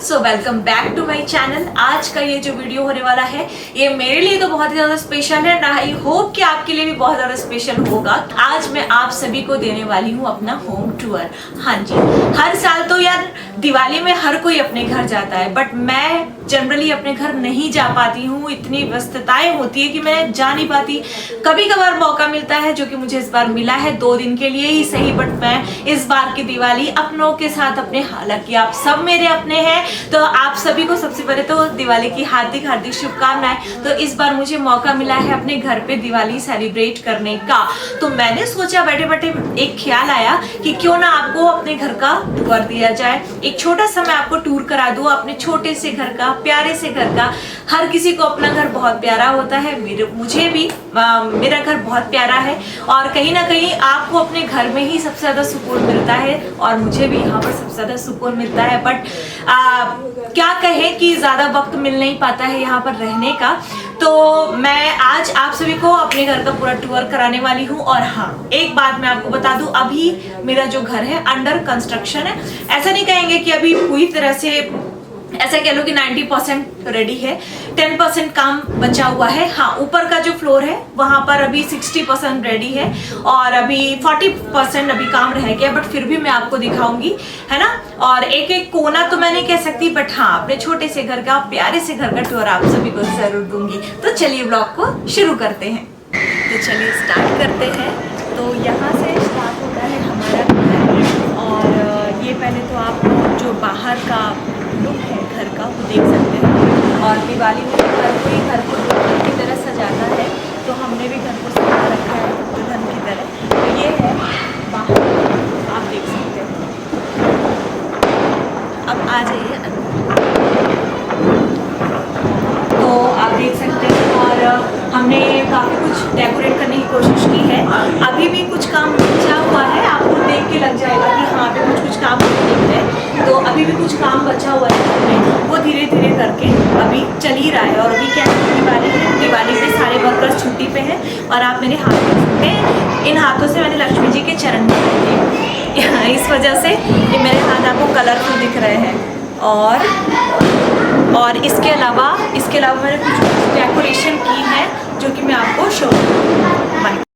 So welcome back to my channel. आज का ये जो वीडियो होने वाला है ये मेरे लिए तो बहुत ही ज्यादा स्पेशल है, आई होप कि आपके लिए भी बहुत ज्यादा स्पेशल होगा। आज मैं आप सभी को देने वाली हूँ अपना होम टूर। हाँ जी, हर साल तो यार दिवाली में हर कोई अपने घर जाता है, बट मैं जनरली अपने घर नहीं जा पाती हूँ। इतनी व्यस्तताएं होती है कि मैं जा नहीं पाती। कभी कभार मौका मिलता है, जो कि मुझे इस बार मिला है 2 दिन के लिए ही सही, बट मैं इस बार की दिवाली अपनों के साथ अपने, हालांकि आप सब मेरे अपने हैं, तो आप सभी को सबसे पहले तो दिवाली की हार्दिक हार्दिक शुभकामनाएं। तो इस बार मुझे मौका मिला है अपने घर पे दिवाली सेलिब्रेट करने का, तो मैंने सोचा बैठे बैठे एक ख्याल आया कि क्यों ना आपको अपने घर का टूर दिया जाए। एक छोटा सा मैं आपको टूर करा दूं अपने छोटे से घर का, प्यारे से घर का। हर किसी को अपना घर बहुत प्यारा होता है, मुझे भी मेरा घर बहुत प्यारा है, और कहीं ना कहीं आपको अपने घर में ही सबसे ज्यादा सुकून मिलता है, और मुझे भी यहाँ पर सबसे ज्यादा सुकून मिलता है। बट क्या कहें कि ज्यादा वक्त मिल नहीं पाता है यहाँ पर रहने का। तो मैं आज आप सभी को अपने घर का पूरा टूर कराने वाली हूँ। और हाँ, एक बात मैं आपको बता दूं, अभी मेरा जो घर है अंडर कंस्ट्रक्शन है। ऐसा नहीं कहेंगे कि अभी पूरी तरह से, ऐसा कह लो कि 90% रेडी है, 10% काम बचा हुआ है। हाँ, ऊपर का जो फ्लोर है वहां पर अभी 60% रेडी है, और अभी 40% अभी काम रह गया, बट फिर भी मैं आपको दिखाऊंगी, है ना। और एक एक कोना तो मैं नहीं कह सकती, बट हाँ, अपने छोटे से घर का, प्यारे से घर का टूर आप सभी को जरूर दूंगी। तो चलिए ब्लॉग को शुरू करते हैं। तो चलिए स्टार्ट करते हैं। तो यहाँ से स्टार्ट होता है हमारा घर, और ये पहले तो आप जो बाहर का लुक है घर का वो देख सकते हैं। और दिवाली में हर कोई घर को दुल्हन की तरह सजाता है, तो हमने भी घर को सजा रखा है दुल्हन की तरह। तो ये है बाहर, आप देख सकते हैं। अब आ जाइए अंदर, तो आप देख सकते हैं। और हमने काफ़ी कुछ डेकोरेट करने की कोशिश की है। अभी भी कुछ काम बचा हुआ है, आपको देख के लग जाएगा कि हाँ पे कुछ काम दिख रहा है। तो अभी भी कुछ काम बचा हुआ है, वो धीरे धीरे करके अभी चल ही रहा है। और अभी क्या है, दिवाली है, दिवाली पे सारे वर्कर्स छुट्टी पे हैं। और आप मेरे हाथ देख सकते हैं, इन हाथों से मैंने लक्ष्मी जी के चरण बनाए थे, इस वजह से ये मेरे हाथ आपको कलरफुल दिख रहे हैं। और इसके अलावा मैंने कुछ डेकोरेशन की है, जो कि मैं आपको शो करूँगी।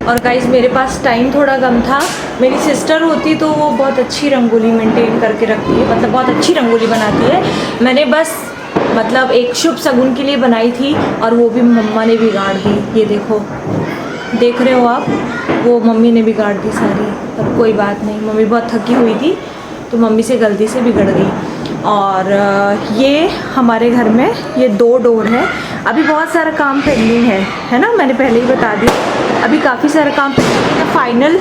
और गाइस, मेरे पास टाइम थोड़ा कम था। मेरी सिस्टर होती तो वो बहुत अच्छी रंगोली मेंटेन करके रखती है, मतलब बहुत अच्छी रंगोली बनाती है। मैंने बस मतलब एक शुभ शगुन के लिए बनाई थी, और वो भी मम्मा ने बिगाड़ दी। ये देखो, देख रहे हो आप, वो मम्मी ने बिगाड़ दी सारी। पर कोई बात नहीं, मम्मी बहुत थकी हुई थी, तो मम्मी से गलती से बिगड़ गई। और ये हमारे घर में ये 2 डोर है। अभी बहुत सारा काम पेंडिंग है ना, मैंने पहले ही बता दी। अभी काफ़ी सारा काम पेंडिंग है। फाइनल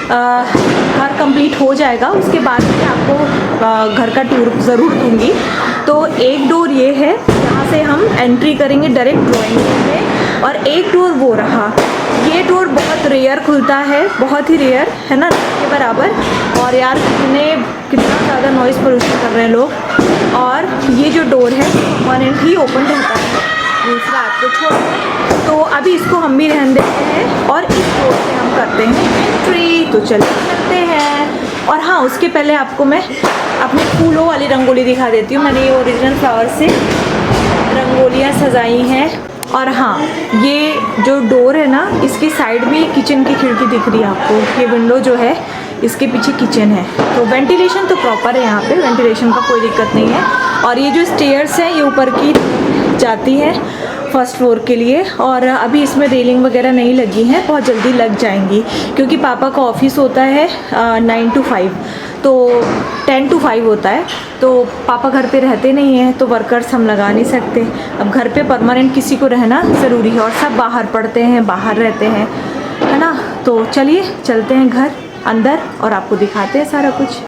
घर कंप्लीट हो जाएगा, उसके बाद मैं आपको घर का टूर ज़रूर दूंगी। तो एक डोर ये है, यहाँ से हम एंट्री करेंगे डायरेक्ट ड्राइंग रूम में। और एक डोर वो रहा, ये डोर बहुत रेयर खुलता है, बहुत ही रेयर, है ना, के बराबर। और यार कितना ज़्यादा नॉइज़ पोल्यूशन कर रहे हैं लोग। और ये जो डोर है परमानेंट ही ओपन रहता है, दूसरा आपको छोड़। तो अभी इसको हम भी रहने देते हैं, और इस डोर से हम करते हैं एंट्री। तो चलिए करते हैं। और हाँ, उसके पहले आपको मैं अपने फूलों वाली रंगोली दिखा देती हूँ। मैंने ये ओरिजिनल फ्लावर से रंगोलियाँ सजाई हैं। और हाँ, ये जो डोर है ना, इसकी साइड में किचन की खिड़की दिख रही है आपको। ये विंडो जो है, इसके पीछे किचन है, तो वेंटिलेशन तो प्रॉपर है यहाँ पे, वेंटिलेशन का कोई दिक्कत नहीं है। और ये जो स्टेयर्स हैं, ये ऊपर की जाती है फर्स्ट फ्लोर के लिए। और अभी इसमें रेलिंग वगैरह नहीं लगी हैं, बहुत जल्दी लग जाएंगी, क्योंकि पापा का ऑफिस होता है 9 to 5। तो 10 to 5 होता है। तो पापा घर पे रहते नहीं हैं तो वर्कर्स हम लगा नहीं सकते। अब घर पे परमानेंट किसी को रहना ज़रूरी है और सब बाहर पढ़ते हैं, बाहर रहते हैं, है ना। तो चलिए चलते हैं घर अंदर और आपको दिखाते हैं सारा कुछ।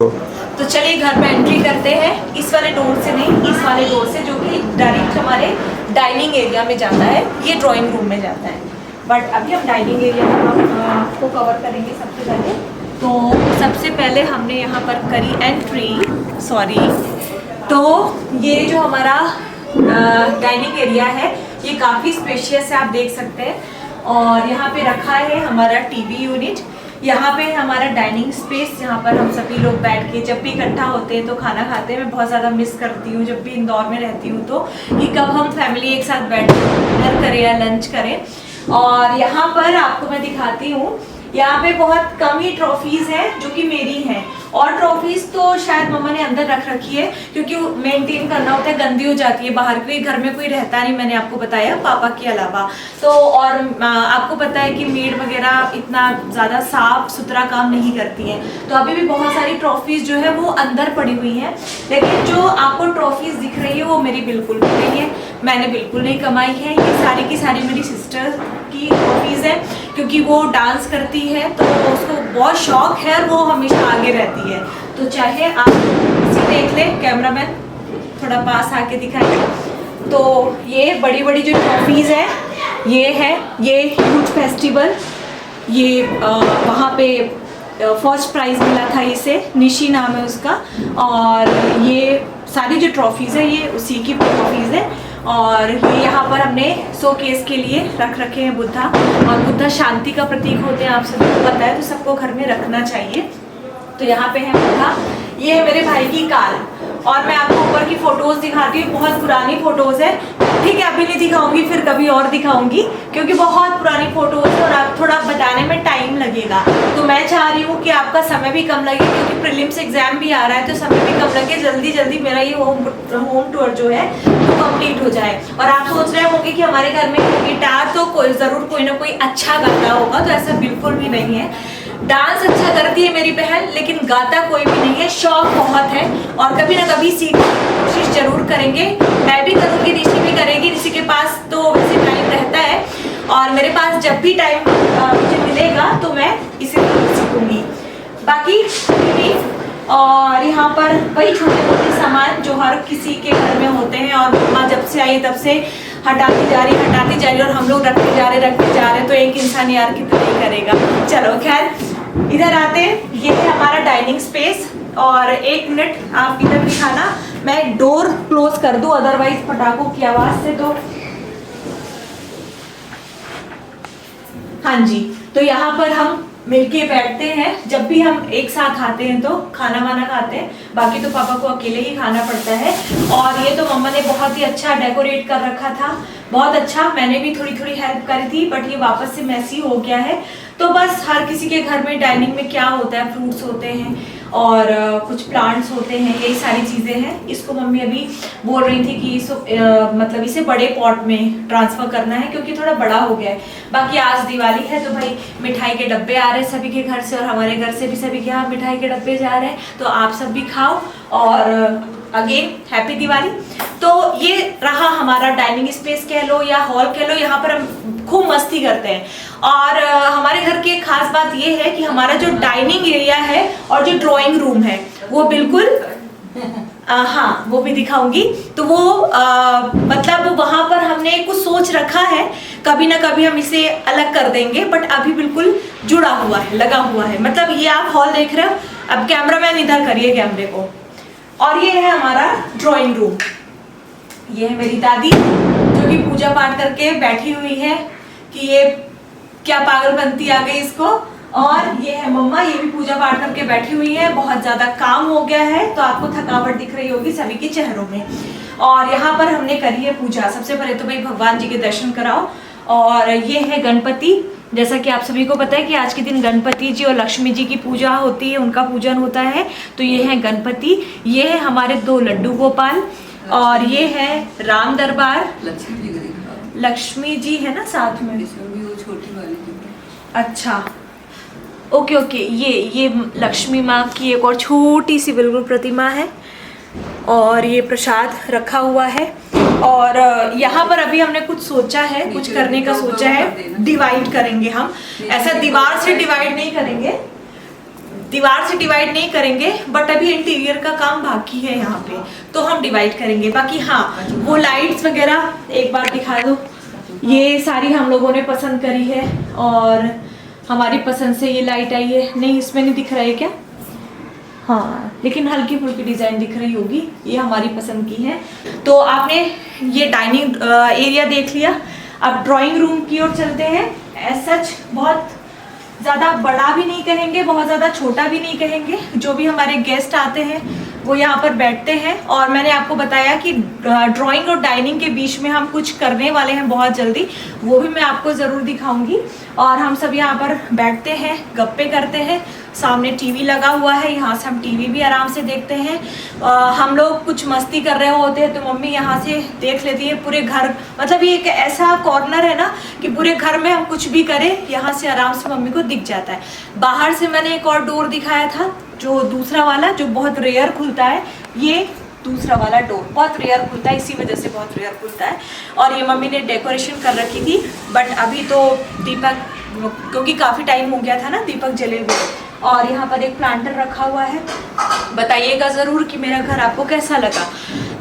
तो चलिए घर में एंट्री करते हैं, इस वाले डोर से नहीं, इस वाले डोर से, जो कि डायरेक्ट हमारे डाइनिंग एरिया में जाता है। ये ड्राइंग रूम में जाता है, बट अभी हम डाइनिंग एरिया को कवर करेंगे सबसे पहले। तो सबसे पहले हमने यहाँ पर करी एंट्री, तो ये जो हमारा डाइनिंग एरिया है ये काफ़ी स्पेशियस है, आप देख सकते हैं। और यहाँ पे रखा है हमारा टीवी यूनिट, यहाँ पे हमारा डाइनिंग स्पेस, यहाँ पर हम सभी लोग बैठ के जब भी इकट्ठा होते हैं तो खाना खाते हैं। मैं बहुत ज़्यादा मिस करती हूँ जब भी इंदौर में रहती हूँ तो, कि कब हम फैमिली एक साथ बैठ के डिनर करें या लंच करें। और यहाँ पर आपको मैं दिखाती हूँ, यहाँ पे बहुत कम ही ट्रॉफीज़ हैं जो कि मेरी हैं, और ट्रॉफीज़ तो शायद मम्मा ने अंदर रख रखी है क्योंकि मेंटेन करना होता है, गंदी हो जाती है बाहर के, घर में कोई रहता नहीं, मैंने आपको बताया पापा के अलावा। तो और आपको पता है कि मेड वगैरह इतना ज़्यादा साफ सुथरा काम नहीं करती हैं, तो अभी भी बहुत सारी ट्रॉफीज़ जो है वो अंदर पड़ी हुई हैं। लेकिन जो आपको ट्रॉफीज़ दिख रही है वो मेरी बिल्कुल भी नहीं है, मैंने बिल्कुल नहीं कमाई है, ये सारी की सारी मेरी सिस्टर की ट्रॉफीज़ है, क्योंकि वो डांस करती है तो उसको बहुत शौक है और वो हमेशा आगे रहती है। तो चाहे आप इसे देख लें, कैमरामैन थोड़ा पास आके दिखाइए। तो ये बड़ी बड़ी जो ट्रॉफीज़ हैं ये है, ये यूथ फेस्टिवल, ये वहाँ पे फर्स्ट प्राइज़ मिला था इसे, निशी नाम है उसका। और ये सारी जो ट्रॉफीज़ है ये उसी की ट्रॉफीज़ है। और ये यहाँ पर हमने शोकेस के लिए रख रखे हैं बुद्धा, और बुद्धा शांति का प्रतीक होते हैं, आप सभी को पता है, तो सबको घर में रखना चाहिए। तो यहाँ पे है बुद्धा, ये है मेरे भाई की कार, और मैं आपको ऊपर की फ़ोटोज़ दिखाती हूँ, बहुत पुरानी फ़ोटोज़ है, ठीक है अभी नहीं दिखाऊंगी, फिर कभी और दिखाऊंगी, क्योंकि बहुत पुरानी फ़ोटोज़ है और आप थोड़ा बताने में टाइम लगेगा। तो मैं चाह रही हूँ कि आपका समय भी कम लगे, क्योंकि प्रीलिम्स एग्ज़ाम भी आ रहा है, तो समय भी कम लगे, जल्दी जल्दी मेरा ये होम टूर जो है वो कंप्लीट हो जाए। और आप सोच रहे होंगे कि हमारे घर में गिटार तो ज़रूर कोई ना कोई अच्छा गाता होगा, तो ऐसा बिल्कुल भी नहीं है। डांस अच्छा करती है मेरी बहन, लेकिन गाता कोई भी नहीं है, शौक बहुत है, और कभी ना कभी सीखने की कोशिश जरूर करेंगे, मैं भी करूँगी, ऋषि भी करेगी। ऋषि के पास तो वैसे टाइम रहता है, और मेरे पास जब भी टाइम मुझे मिलेगा तो मैं इसे सीखूंगी। बाकी और यहाँ पर वही छोटे मोटे सामान जो हर किसी के घर में होते हैं, और मम्मा जब से आई तब से हटाती जा रही, और हम लोग रखते जा रहे, तो एक इंसान यार कितना ही करेगा। चलो खैर इधर आते हैं, ये है हमारा डाइनिंग स्पेस। और एक मिनट आप इधर दिखाना, मैं डोर क्लोज कर दूं, अदरवाइज पटाखों की आवाज़ से तो। हाँ जी, तो यहाँ पर हम मिलके बैठते हैं, जब भी हम एक साथ आते हैं तो खाना वाना खाते हैं, बाकी तो पापा को अकेले ही खाना पड़ता है। और ये तो मम्मा ने बहुत ही अच्छा डेकोरेट कर रखा था, बहुत अच्छा, मैंने भी थोड़ी थोड़ी हेल्प करी थी, बट ये वापस से मैसी हो गया है। तो बस हर किसी के घर में डाइनिंग में क्या होता है, फ्रूट्स होते हैं और कुछ प्लांट्स होते हैं, यही सारी चीज़ें हैं। इसको मम्मी अभी बोल रही थी कि मतलब इसे बड़े पॉट में ट्रांसफ़र करना है, क्योंकि थोड़ा बड़ा हो गया है। बाकी आज दिवाली है तो भाई मिठाई के डब्बे आ रहे हैं सभी के घर से, और हमारे घर से भी सभी के यहाँ मिठाई के डब्बे जा रहे हैं, तो आप सब भी खाओ, और अगेन हैप्पी दिवाली। तो ये रहा हमारा डाइनिंग स्पेस कह लो या हॉल कह लो, यहाँ पर हम खूब मस्ती करते हैं। और हमारे घर की एक खास बात ये है कि हमारा जो डाइनिंग एरिया है और जो ड्राइंग रूम है वो बिल्कुल हाँ वो भी दिखाऊंगी। तो वो मतलब वहाँ पर हमने कुछ सोच रखा है, कभी ना कभी हम इसे अलग कर देंगे, बट अभी बिल्कुल जुड़ा हुआ है, लगा हुआ है। मतलब ये आप हॉल देख रहे हो, अब कैमरामैन इधर करिए कैमरे को। और ये है हमारा ड्राइंग रूम, ये है मेरी दादी जो कि पूजा पाठ करके बैठी हुई है कि ये क्या पागलपंती आ गई इसको। और ये है मम्मा, ये भी पूजा पाठ करके बैठी हुई है, बहुत ज़्यादा काम हो गया है तो आपको थकावट दिख रही होगी सभी के चेहरों में। और यहाँ पर हमने करी है पूजा, सबसे पहले तो भाई भगवान जी के दर्शन कराओ। और ये है गणपति, जैसा कि आप सभी को पता है कि आज के दिन गणपति जी और लक्ष्मी जी की पूजा होती है, उनका पूजन होता है। तो ये है गणपति, ये है हमारे 2 लड्डू गोपाल, और ये है राम दरबार, लक्ष्मी जी है ना साथ में, इसमें भी वो छोटी वाली। अच्छा ओके ओके, ये लक्ष्मी माँ की एक और छोटी सी बिल्कुल प्रतिमा है और ये प्रसाद रखा हुआ है। और यहाँ पर अभी हमने कुछ सोचा है, कुछ करने का सोचा है। डिवाइड करेंगे हम, ऐसा दीवार से डिवाइड नहीं करेंगे, दीवार से डिवाइड नहीं करेंगे, बट अभी इंटीरियर का काम बाकी है यहाँ पे, तो हम डिवाइड करेंगे। बाकी हाँ, वो लाइट्स वगैरह एक बार दिखा दो। ये सारी हम लोगों ने पसंद करी है और हमारी पसंद से ये लाइट आई है। नहीं, इसमें नहीं दिख रहा है क्या? हाँ, लेकिन हल्की फुल्की डिजाइन दिख रही होगी। ये हमारी पसंद की है। तो आपने ये डाइनिंग एरिया देख लिया। अब ड्राइंग रूम की ओर चलते हैं। एज सच बहुत ज़्यादा बड़ा भी नहीं कहेंगे, बहुत ज़्यादा छोटा भी नहीं कहेंगे। जो भी हमारे गेस्ट आते हैं वो यहाँ पर बैठते हैं। और मैंने आपको बताया कि ड्राइंग और डाइनिंग के बीच में हम कुछ करने वाले हैं बहुत जल्दी, वो भी मैं आपको ज़रूर दिखाऊंगी। और हम सब यहाँ पर बैठते हैं, गप्पे करते हैं। सामने टीवी लगा हुआ है, यहाँ से हम टीवी भी आराम से देखते हैं। हम लोग कुछ मस्ती कर रहे होते हैं तो मम्मी यहाँ से देख लेती है पूरे घर। मतलब ये एक ऐसा कॉर्नर है ना कि पूरे घर में हम कुछ भी करें, यहाँ से आराम से मम्मी को दिख जाता है। बाहर से मैंने एक और डोर दिखाया था, जो दूसरा वाला जो बहुत रेयर खुलता है। ये दूसरा वाला डोर बहुत रेयर खुलता है, इसी वजह से बहुत रेयर खुलता है। और ये मम्मी ने डेकोरेशन कर रखी थी, बट अभी तो दीपक, क्योंकि काफ़ी टाइम हो गया था ना दीपक जले हुए। और यहाँ पर एक प्लांटर रखा हुआ है। बताइएगा ज़रूर कि मेरा घर आपको कैसा लगा।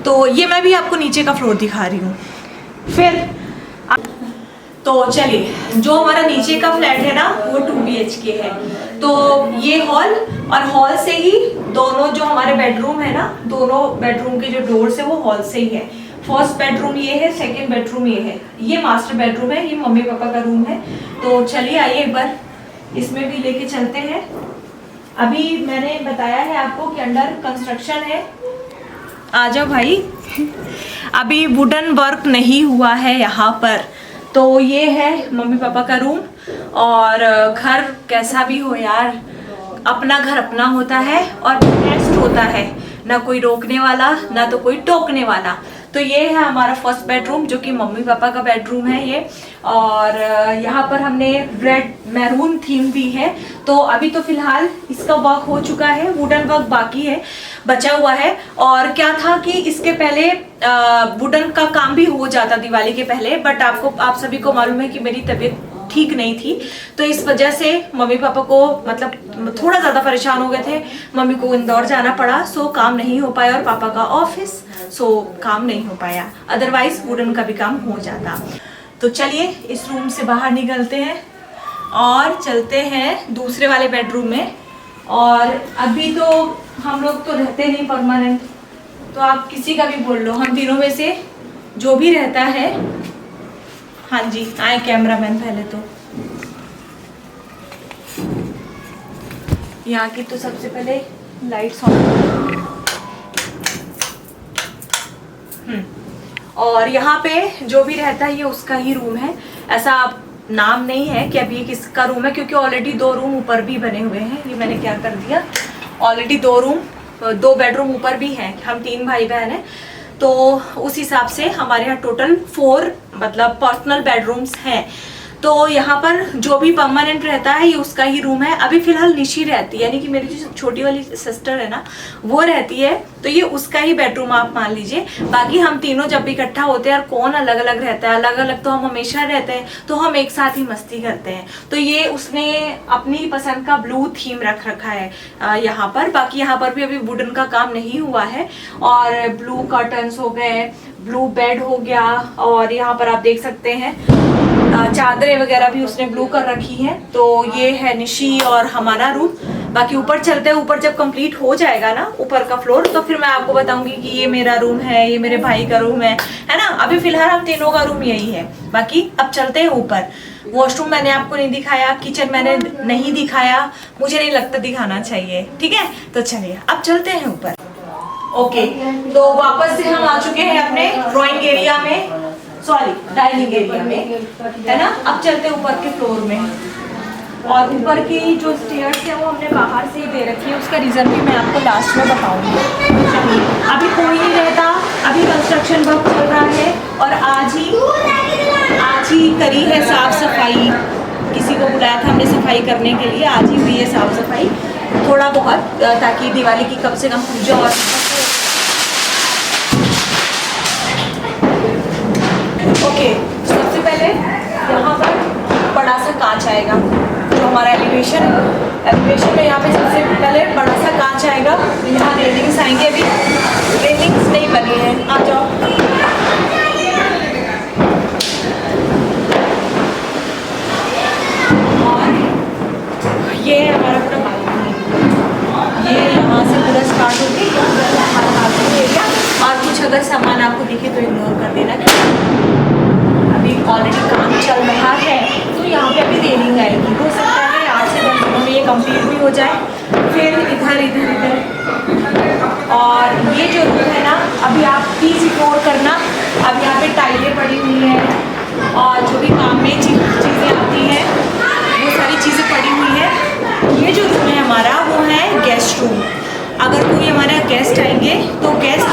तो ये मैं भी आपको नीचे का फ्लोर दिखा रही हूँ। फिर तो चलिए, जो हमारा नीचे का फ्लैट है ना वो 2 BHK है। तो ये हॉल, और हॉल से ही दोनों जो हमारे बेडरूम है ना, दोनों बेडरूम के जो डोर्स है वो हॉल से ही है। फर्स्ट बेडरूम ये है, सेकंड बेडरूम ये है। ये मास्टर बेडरूम है, ये मम्मी पापा का रूम है। तो चलिए आइए एक बार इसमें भी लेके चलते हैं। अभी मैंने बताया है आपको कि अंडर कंस्ट्रक्शन है। आ जाओ भाई। अभी वुडन वर्क नहीं हुआ है यहाँ पर। तो ये है मम्मी पापा का रूम। और घर कैसा भी हो यार, अपना घर अपना होता है और बेस्ट होता है, ना कोई रोकने वाला ना तो कोई टोकने वाला। तो ये है हमारा फर्स्ट बेडरूम, जो कि मम्मी पापा का बेडरूम है ये। और यहाँ पर हमने रेड मैरून थीम दी है। तो अभी तो फिलहाल इसका वर्क हो चुका है, वुडन वर्क बाकी है, बचा हुआ है। और क्या था कि इसके पहले वुडन का काम भी हो जाता दिवाली के पहले, बट आप सभी को मालूम है कि मेरी तबीयत ठीक नहीं थी, तो इस वजह से मम्मी पापा को मतलब थोड़ा ज़्यादा परेशान हो गए थे। मम्मी को इंदौर जाना पड़ा, सो काम नहीं हो पाया, और पापा का ऑफिस, सो काम नहीं हो पाया। अदरवाइज वुडन का भी काम हो जाता। तो चलिए इस रूम से बाहर निकलते हैं और चलते हैं दूसरे वाले बेडरूम में। और अभी तो हम लोग तो रहते नहीं परमानेंट, तो आप किसी का भी बोल लो, हम तीनों में से जो भी रहता है। हाँ जी, आए कैमरामैन पहले तो। यहाँ की तो सबसे पहले लाइट्स ऑन। और यहाँ पे जो भी रहता है ये उसका ही रूम है। ऐसा नाम नहीं है कि अभी ये किसका रूम है, क्योंकि ऑलरेडी 2 रूम ऊपर भी बने हुए हैं। ये मैंने क्या कर दिया, ऑलरेडी 2 बेडरूम ऊपर भी हैं। हम 3 भाई बहन हैं, तो उस हिसाब से हमारे यहाँ टोटल 4 मतलब पर्सनल बेडरूम्स हैं। तो यहाँ पर जो भी परमानेंट रहता है ये उसका ही रूम है। अभी फिलहाल निशी रहती है, यानी कि मेरी जो छोटी वाली सिस्टर है ना वो रहती है, तो ये उसका ही बेडरूम आप मान लीजिए। बाकी हम तीनों जब भी इकट्ठा होते हैं, और कौन अलग अलग रहता है, अलग अलग तो हम हमेशा रहते हैं, तो हम एक साथ ही मस्ती करते हैं। तो ये उसने अपनी पसंद का ब्लू थीम रख रखा है यहाँ पर। बाकी यहाँ पर भी अभी वुडन का काम नहीं हुआ है, और ब्लू कर्टन्स हो गए, ब्लू बेड हो गया, और यहाँ पर आप देख सकते हैं चादरें वगैरह भी उसने ब्लू कर रखी है। तो ये है निशी और हमारा रूम। बाकी ऊपर चलते हैं, ऊपर जब कंप्लीट हो जाएगा ना ऊपर का फ्लोर, तो फिर मैं आपको बताऊंगी कि ये मेरा रूम है, ये मेरे भाई का रूम है ना। अभी फिलहाल हम तीनों का रूम यही है। बाकी अब चलते हैं ऊपर। वॉशरूम मैंने आपको नहीं दिखाया, किचन मैंने नहीं दिखाया, मुझे नहीं लगता दिखाना चाहिए, ठीक है। तो चलिए अब चलते हैं ऊपर। ओके, तो वापस से हम आ चुके हैं अपने ड्राइंग एरिया में, सॉरी डाइनिंग एरिया में, है ना। अब चलते ऊपर के फ्लोर में। और ऊपर की जो स्टेयर्स है वो हमने बाहर से ही दे रखी है, उसका रीज़न भी मैं आपको लास्ट में बताऊंगी। चलिए, अभी कोई नहीं रहता, अभी कंस्ट्रक्शन वर्क चल रहा है, और आज ही करी है साफ सफाई किसी को बुलाया था हमने सफाई करने के लिए, आज ही हुई है साफ सफाई थोड़ा बहुत, ताकि दिवाली की कम से कम पूजा और ओके। सबसे पहले यहाँ पर बड़ा सा कांच आएगा, जो हमारा एलिवेशन में यहाँ पे सबसे पहले बड़ा सा कांच आएगा। यहाँ रेलिंग्स आएंगे, अभी रेलिंग्स नहीं बनी है, आ जाओ। और ये हमारा पूरा बालकनी, ये यहाँ से पूरा स्टार्ट होगी हमारा बालकनी एरिया। और कुछ अगर सामान आपको दिखे तो इग्नोर कर देना, अभी ऑलरेडी काम चल रहा है तो यहाँ पे अभी रेलिंग आएगी। हो सकता है 8 से 10 दिनों में ये कंप्लीट भी हो जाए। फिर इधर और ये जो रूम है ना, अभी आप प्लीज़ इग्नोर करना, अब यहाँ पे टाइलें पड़ी हुई हैं और जो भी काम में चीज़ें आती हैं वो सारी चीज़ें पड़ी हुई है। ये जो रूम है हमारा वो है गेस्ट रूम। अगर कोई हमारा गेस्ट आएंगे तो गेस्ट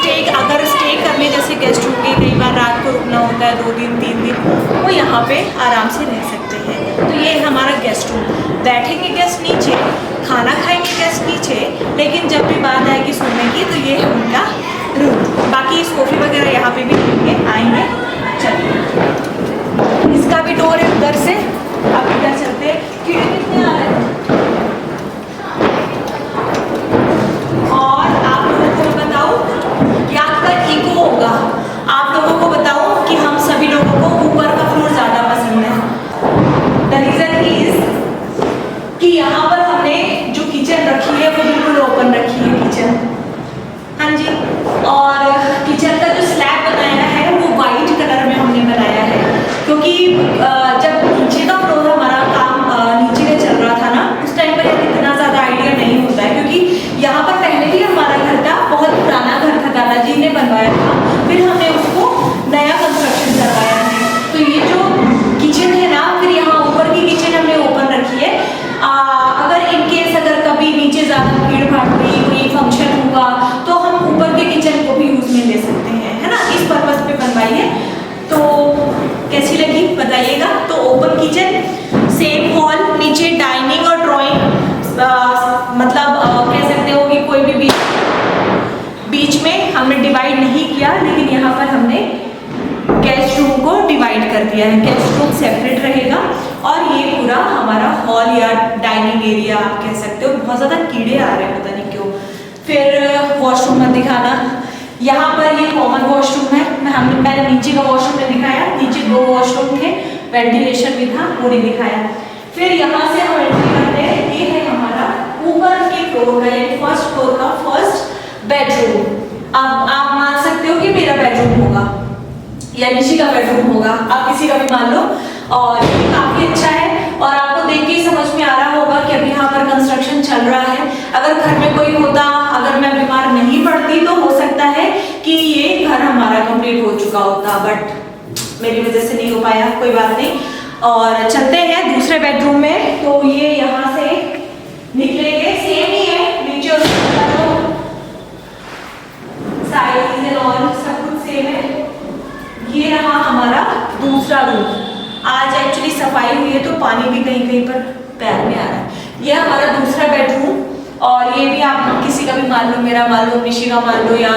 जो अगर स्टे करने जैसे गेस्ट रूम के कई बार रात को रुकना होता है 2 दिन 3 दिन, वो यहाँ पे आराम से रह सकते हैं। तो ये है हमारा गेस्ट रूम। बैठेंगे गेस्ट नीचे, खाना खाएंगे गेस्ट नीचे, लेकिन जब भी बात आएगी सोने की तो ये है उनका रूम। बाकी सोफे वगैरह यहाँ पे भी आएंगे। चलिए, इसका भी डोर है उधर से, अब इधर चलते हैं। कीड़े कितने आ रहे हैं? और आप लोगों को बताऊँ क्या आपका ईगो होगा, आप लोगों को बताऊँ कि हम सभी लोगों को ऊपर का फ्लोर ज़्यादा पसंद है। द रीज़न इज कि यहाँ पर हमने जो किचन रखी है वो बिल्कुल ओपन रखी है किचन, हाँ जी। और किचन का जो स्लैब बनाया है वो वाइट कलर में हमने बनाया है, क्योंकि जब नीचे का फ्लोर हमारा काम नीचे में चल रहा था ना, उस टाइम पर इतना ज़्यादा आइडिया नहीं होता है, क्योंकि यहाँ पर पहले भी हमारा घर था, बहुत पुराना घर था, दादाजी ने बनवाया था, फिर हमने उसको नया कंस्ट्रक्शन करवाया है। तो ये जो किचन है ना, फिर यहाँ ऊपर की किचन हमने ओपन रखी है। अगर इनकेस अगर कभी नीचे ज़्यादा भीड़ भाड़ हुई, कोई फंक्शन हुआ, तो हम ऊपर के किचन को भी यूज़ में ले सकते हैं, है ना। इस पर्पज़ पे बनवाई है। तो कैसी लगी बताइएगा। तो ओपन किचन, सेम हॉल, नीचे डाइनिंग और ड्राइंग, मतलब कह सकते हो कि कोई भी बीच में हमने डिवाइड नहीं किया, लेकिन यहाँ पर हमने गेस्ट रूम को डिवाइड कर दिया है। गेस्ट रूम सेपरेट रहेगा और ये पूरा हमारा हॉल या डाइनिंग एरिया आप कह सकते हो। बहुत ज़्यादा कीड़े आ रहे हैं, पता नहीं क्यों। फिर वॉशरूम मत दिखाना, यहाँ पर ये कॉमन वॉशरूम है। मैंने नीचे का वॉशरूम में दिखाया, नीचे 2 वॉशरूम थे, वेंटिलेशन भी था, वो नहीं दिखाया। फिर यहाँ से हम एंट्री करते हैं, ये है हमारा ऊपर के फ्लोर का, यानी फर्स्ट फ्लोर का फर्स्ट बेडरूम। अब आप मान सकते हो कि मेरा बेडरूम होगा या निशी का बेडरूम होगा, आप किसी का भी मान लो। और ये काफी अच्छा है और आपको देख के ही समझ में आ रहा होगा कि अभी यहाँ पर कंस्ट्रक्शन चल रहा है। अगर घर में कोई होता, अगर मैं बीमार नहीं पड़ती, तो हो सकता है कि ये घर हमारा कंप्लीट हो चुका होता, बट मेरी वजह से नहीं हो पाया, कोई बात नहीं। और चलते हैं दूसरे बेडरूम में। तो ये यहाँ से निकलेंगे, सेम ही है, नीचे और साइज और सब कुछ सेम है। ये रहा हमारा दूसरा रूम। आज एक्चुअली सफाई हुई है तो पानी भी कहीं कहीं पर पैर में आ रहा है। ये हमारा दूसरा बेडरूम, और ये भी आप किसी का भी मान लो, मेरा मान लो, निशी का मान लो, या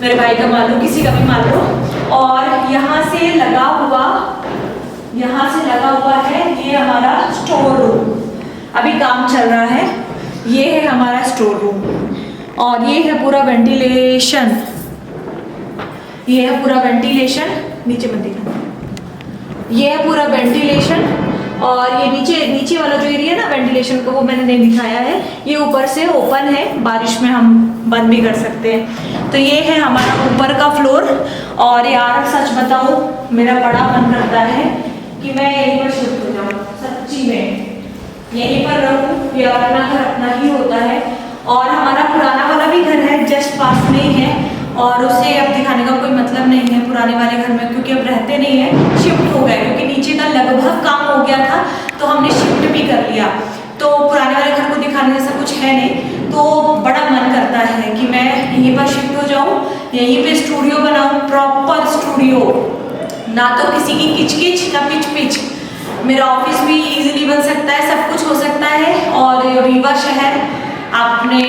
मेरे भाई का मान लो, किसी का भी मान लो। और यहाँ से लगा हुआ है ये हमारा स्टोर रूम, अभी काम चल रहा है। ये है हमारा स्टोर रूम और ये है पूरा वेंटिलेशन, ये है पूरा वेंटिलेशन, नीचे मत दिखा, ये है पूरा वेंटिलेशन। और ये नीचे वाला जो एरिया है ना वेंटिलेशन का, वो मैंने नहीं दिखाया है। ये ऊपर से ओपन है, बारिश में हम बंद भी कर सकते हैं। तो ये है हमारा ऊपर का फ्लोर। और यार सच बताऊं, मेरा बड़ा मन करता है कि मैं यहीं पर शिफ्ट हो जाऊँ, सच्ची में यहीं पर रहूँ। ये अपना घर अपना ही होता है। और हमारा पुराना वाला भी घर है, जस्ट पास में ही है, और उसे अब दिखाने का कोई मतलब नहीं है पुराने वाले घर में, क्योंकि अब रहते नहीं है, शिफ्ट हो गए। क्योंकि नीचे का लगभग काम हो गया था तो हमने शिफ्ट भी कर लिया। तो पुराने वाले घर को दिखाने जैसा कुछ है नहीं, तो बड़ा मन करता है कि मैं यहीं पर शिफ्ट हो जाऊँ, यहीं पे स्टूडियो बनाऊँ, प्रॉपर स्टूडियो, ना तो किसी की किच किच ना पिच पिच, मेरा ऑफिस भी इजीली बन सकता है, सब कुछ हो सकता है। और रीवा शहर, आपने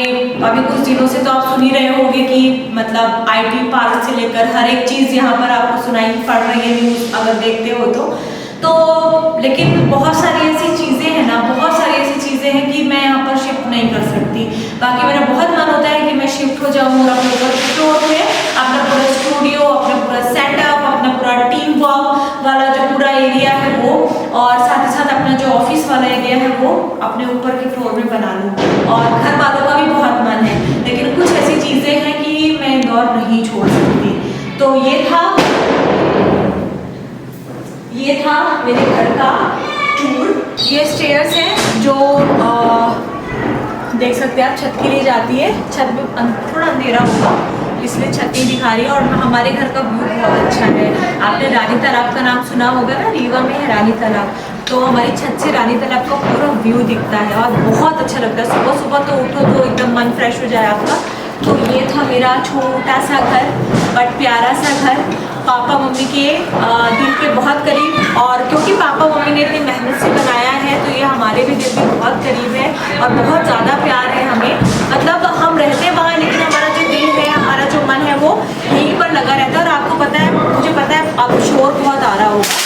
अभी कुछ दिनों से तो आप सुन ही रहे होंगे कि मतलब IT पार्क से लेकर हर एक चीज़ यहाँ पर आपको सुनाई पड़ रही है न्यूज़ अगर देखते हो तो लेकिन बहुत सारी ऐसी चीज़ें हैं ना, बहुत सारी ऐसी चीज़ें हैं कि मैं यहाँ पर शिफ्ट नहीं कर सकती। बाकी मेरा बहुत मन होता है कि मैं शिफ्ट हो जाऊँ और अपने ऊपर स्टोर में अपना पूरा स्टूडियो, अपना पूरा सेटअप, अपना पूरा टीम वर्क वाला जो पूरा एरिया है वो, और साथ ही साथ अपना जो ऑफिस वाला एरिया है वो अपने ऊपर के फ्लोर में बना लूँ। और घर वालों का भी बहुत मन है, लेकिन कुछ ऐसी चीज़ें हैं कि मैं इंदौर नहीं छोड़ सकती। तो ये था मेरे घर का टूर। ये स्टेयर्स हैं जो देख सकते हैं आप, छत के लिए जाती है। छत में थोड़ा अंधेरा होगा इसलिए छत नहीं दिखा रही है। और हमारे घर का व्यू बहुत अच्छा है। आपने रानी तालाब का नाम सुना होगा ना, रीवा में है रानी तालाब, तो हमारी छत से रानी तालाब का पूरा व्यू दिखता है और बहुत अच्छा लगता है। सुबह सुबह तो उठो तो एकदम मन फ्रेश हो जाए आपका। तो ये था मेरा छोटा सा घर बट प्यारा सा घर, पापा मम्मी के दिल के बहुत करीब। और क्योंकि पापा मम्मी ने इतनी मेहनत से बनाया है तो ये हमारे भी दिल के बहुत करीब है और बहुत ज़्यादा प्यार है हमें। मतलब हम रहते वहाँ, लेकिन हमारा जो दिल है, हमारा जो मन है वो यहीं पर लगा रहता है। और आपको पता है, मुझे पता है अब शोर बहुत आ रहा होगा।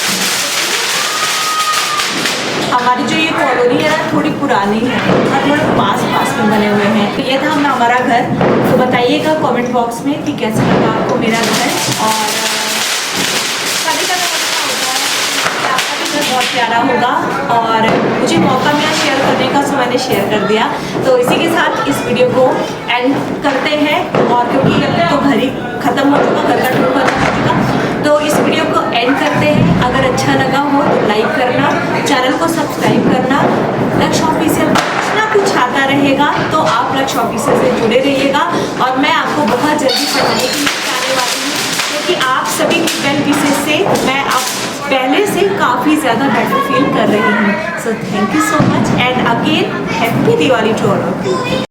हमारी जो ये कॉलोनी है ना थोड़ी पुरानी है और थोड़े पास में बने हुए हैं। तो ये था हमारा घर। तो बताइएगा कमेंट बॉक्स में कि कैसा लगा आपको मेरा घर। और कभी कभी होता है कि आपका भी घर बहुत प्यारा होगा और मुझे मौका मिला शेयर करने का, सो मैंने शेयर कर दिया। तो इसी के साथ इस वीडियो को एंड करते हैं। और क्योंकि अब तो घर ही खत्म हो चुका, घर का टूर खत्म हो चुका, तो इस वीडियो को एंड करते हैं। अगर अच्छा लगा हो तो लाइक करना, चैनल को सब्सक्राइब करना। लक्ष्य ऑफिशियल कुछ ना कुछ आता रहेगा तो आप लक्ष्य ऑफिशियल से जुड़े रहिएगा। और मैं आपको बहुत जल्दी पढ़ाने के लिए आने वाली हूँ, क्योंकि आप सभी की वेल विशेष से मैं आप पहले से काफ़ी ज़्यादा बेटर फील कर रही हूँ। So thank you so much and again happy Diwali to all of you.